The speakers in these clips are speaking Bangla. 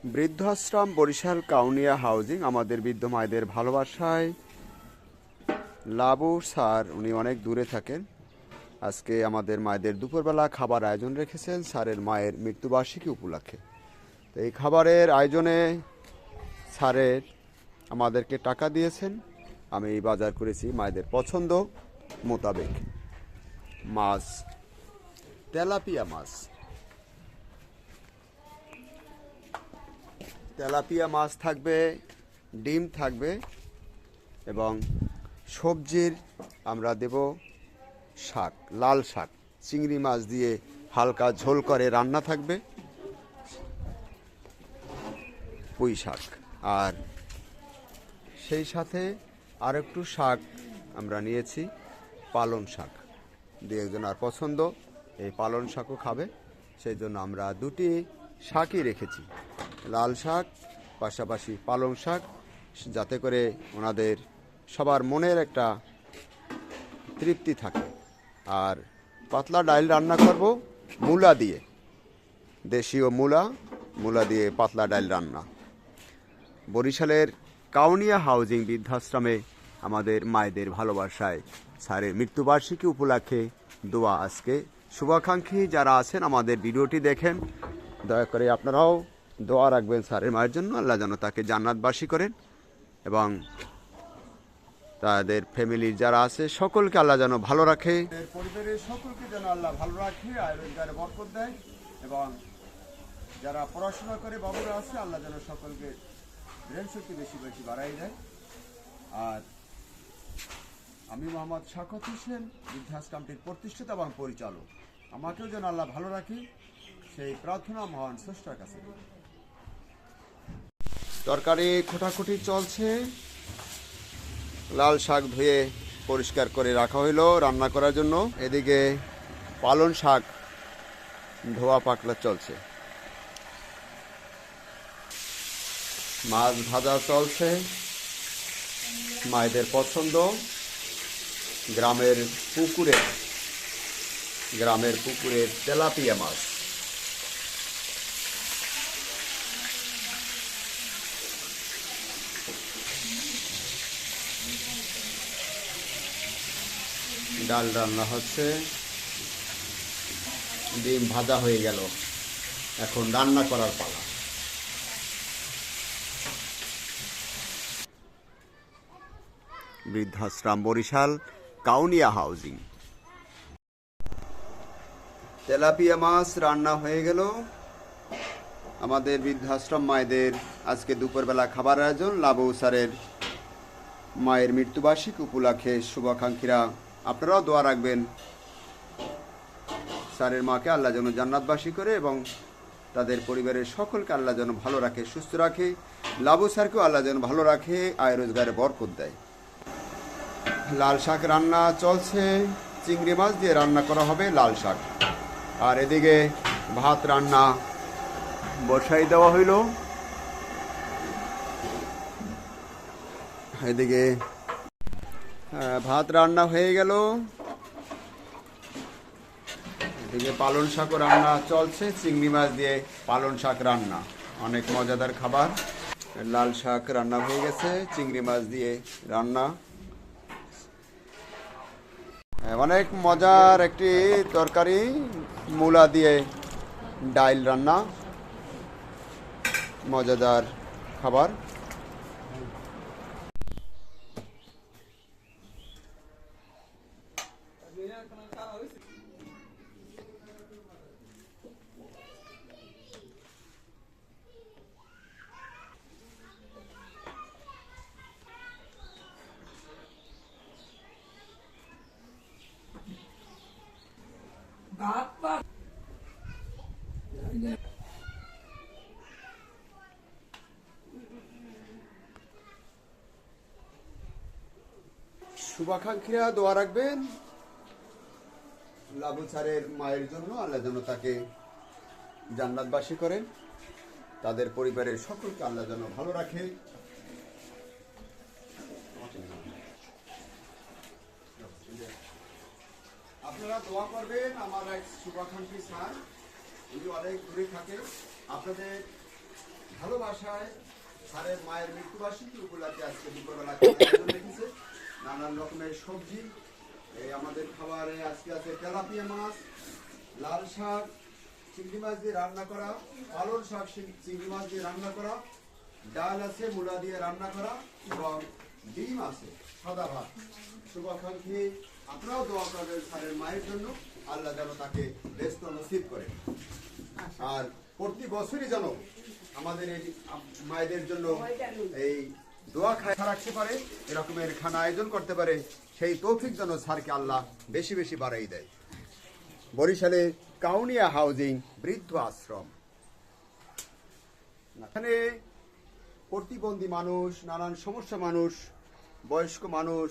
বৃদ্ধাশ্রম বরিশাল কাউনিয়া হাউজিং আমাদের বৃদ্ধ মায়েদের ভালোবাসায় লাবু স্যার উনি অনেক দূরে থাকেন। আজকে আমাদের মায়েদের দুপুরবেলা খাবার আয়োজন রেখেছেন স্যারের মায়ের মৃত্যুবার্ষিকী উপলক্ষে। তো এই খাবারের আয়োজনে স্যারের আমাদেরকে টাকা দিয়েছেন। আমি বাজার করেছি মায়েদের পছন্দ মোতাবেক। মাছ, তেলাপিয়া মাছ, তেলাপিয়া মাছ থাকবে, ডিম থাকবে এবং সবজির আমরা দেব শাক, লাল শাক, চিংড়ি মাছ দিয়ে হালকা ঝোল করে রান্না থাকবে, পুঁই শাক, আর সেই সাথে আর একটু শাক আমরা নিয়েছি, পালং শাক। দু একজনের পছন্দ এই পালং শাকও খাবে, সেই জন্য আমরা দুটি শাকই রেখেছি, লাল শাক পাশাপাশি পালং শাক, যাতে করে ওনাদের সবার মনের একটা তৃপ্তি থাকে। আর পাতলা ডাল রান্না করব মূলা দিয়ে, দেশীয় মূলা দিয়ে পাতলা ডাল রান্না। বরিশালের কাউনিয়া হাউজিং বৃদ্ধাশ্রমে আমাদের মায়েদের ভালোবাসায় স্যারের মৃত্যুবার্ষিকী উপলক্ষে দোয়া। আজকে শুভাকাঙ্ক্ষী যারা আছেন আমাদের ভিডিওটি দেখেন, দয়া করে আপনারাও দোয়া রাখবেন স্যারের মায়ের জন্য, আল্লাহ যেন তাকে জান্নাতবাসী করেন এবং তাদের ফ্যামিলির যারা আছে সকলকে আল্লাহ যেন ভালো রাখে, পরিবারের সকলকে যেন আল্লাহ ভালো রাখে, আয় রোজগারে বরকত দেয় এবং যারা পড়াশোনা করে বাবুরা আছে আল্লাহ যেন সকলকে ব্রেন শক্তি বেশি বেশি বাড়াই দেয়। আর আমি মোহাম্মদ শাকত হোসেন, বৃদ্ধাশ্রমটির প্রতিষ্ঠাতা এবং পরিচালক, আমাকেও যেন আল্লাহ ভালো রাখে সেই প্রার্থনা মহান স্রষ্টার কাছে। তরকারি খোটাখুটি চলছে, লাল শাক ধুয়ে পরিষ্কার করে রাখা হইল রান্না করার জন্য। এদিকে পালং শাক ধোয়া পাকলা চলছে, মাছ ভাজা চলছে, মায়েদের পছন্দ গ্রামের পুকুরের তেলাপিয়া মাছ। ডাল রান্না হচ্ছে, ডিম ভাজা হয়ে গেল, এখন রান্না করার পালা। বৃদ্ধাশ্রম বরিশাল কাউনিয়া হাউজিং। তেলাপিয়া মাছ রান্না হয়ে গেল। আমাদের বৃদ্ধাশ্রম মায়েদের আজকে দুপুরবেলা খাবার আয়োজন লাবু স্যারের মায়ের মৃত্যুবার্ষিকী উপলক্ষে। শুভাকাঙ্ক্ষীরা আপনারাও দোয়া রাখবেন স্যারের মাকে আল্লাহ যেন জান্নাতবাসী করে এবং তাদের পরিবারের সকলকে আল্লাহ যেন ভালো রাখে, সুস্থ রাখে, লাবু স্যারকেও আল্লাহ যেন ভালো রাখে, আয় রোজগারে বরকত দেয়। লাল শাক রান্না চলছে, চিংড়ি মাছ দিয়ে রান্না করা হবে লাল শাক। আর এদিকে ভাত রান্না বসাই দেওয়া হইল। এদিকে ভাত রান্না হয়ে গেল, এদিকে পালং শাকও রান্না চলছে, চিংড়ি মাছ দিয়ে পালং শাক রান্না, অনেক মজাদার খাবার। লাল শাক রান্না হয়ে গেছে, চিংড়ি মাছ দিয়ে রান্না, অনেক মজার একটি তরকারি, মূলা দিয়ে ডাল রান্না, মজাদার খাবার। শুভাকাঙ্ক্ষীরা দোয়া রাখবেন লাবু স্যারের মায়ের জন্য, আল্লাহ যেন তাকে জান্নাতবাসী করেন, তাদের পরিবারের সকলকে আল্লাহ যেন ভালো রাখে। আপনারা দোয়া করবেন। আমার এক শুভাকাঙ্ক্ষী স্যার, উনি অনেক দূরে থাকে, আপনাদের ভালোবাসায় স্যারের মায়ের মৃত্যুবার্ষিকী উপলক্ষে আজকে দুপুরবেলা খাওয়ার আয়োজন রেখেছে। নানান রকমের সবজি, এই আমাদের খাবারে আজকে আছে তেলাপিয়া মাছ, লাল শাক, চিংড়ি মাছ দিয়ে রান্না করা, পালং শাক চিংড়ি মাছ দিয়ে রান্না করা, ডাল আছে মূলা দিয়ে রান্না করা এবং ডিম আছে, সাদা ভাত। শুভাকাঙ্ক্ষী আপনারাও দোয়া করবেন স্যারের মায়ের জন্য, আল্লাহ যেন তাকে ব্যস্ত নসিব করে। আর প্রতি বছরই যেন আমাদের এই মায়েদের জন্য এই দোয়া খায় রাখতে পারে, এরকমের খানা আয়োজন করতে পারে, সেই তৌফিক যেন স্যারকে আল্লাহ বেশি বেশি বাড়াই দেয়। বরিশালে কাউনিয়া হাউজিং বৃদ্ধ আশ্রম, এখানে প্রতিবন্ধী মানুষ, নানান সমস্যা মানুষ, বয়স্ক মানুষ,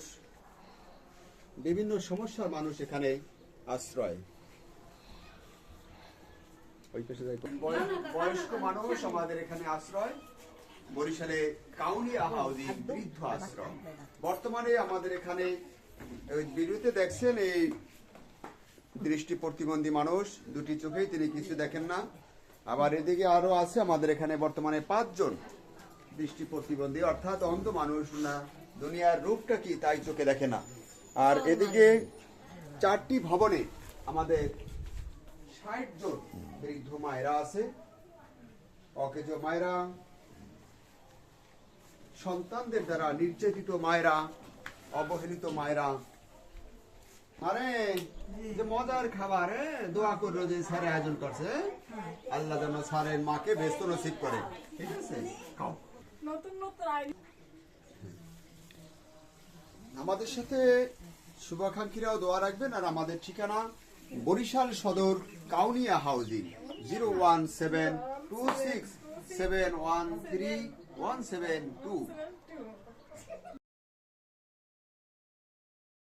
বিভিন্ন সমস্যার মানুষ এখানে আশ্রয়। বয়স্ক মানুষ আমাদের এখানে আশ্রয়, বরিশালে কাউনিয়া হাউজিং বৃদ্ধ আশ্রম। বর্তমানে আমাদের এখানে ভিডিওতে দেখছেন এই দৃষ্টি প্রতিবন্ধী মানুষ, দুটি চোখেই তিনি কিছু দেখেন না। আবার এদিকে আরো আছে আমাদের এখানে বর্তমানে 5 জন দৃষ্টি প্রতিবন্ধী, অর্থাৎ অন্ধ মানুষ না, দুনিয়ার রূপটা কি তাই চোখে দেখে না। আর এদিকে 4টি ভবনে আমাদের 60 জন বৃদ্ধ মায়েরা আছে, অকেজ মায়েরা, সন্তানদের দ্বারা নির্যাতিত মায়েরা, অবহেলিত মায়েরা। আরে যে মজার খাবার, দোয়া করলো যে স্যার আয়োজন করছে, আল্লাহ যেন স্যারের মাকে ব্যস্ত নসিব করে। ঠিক আছে, খাও। আমাদের সাথে শুভাকাঙ্ক্ষীরাও দোয়া রাখবেন। আর আমাদের ঠিকানা বরিশাল সদর কাউনিয়া হাউজিং, 01726713172।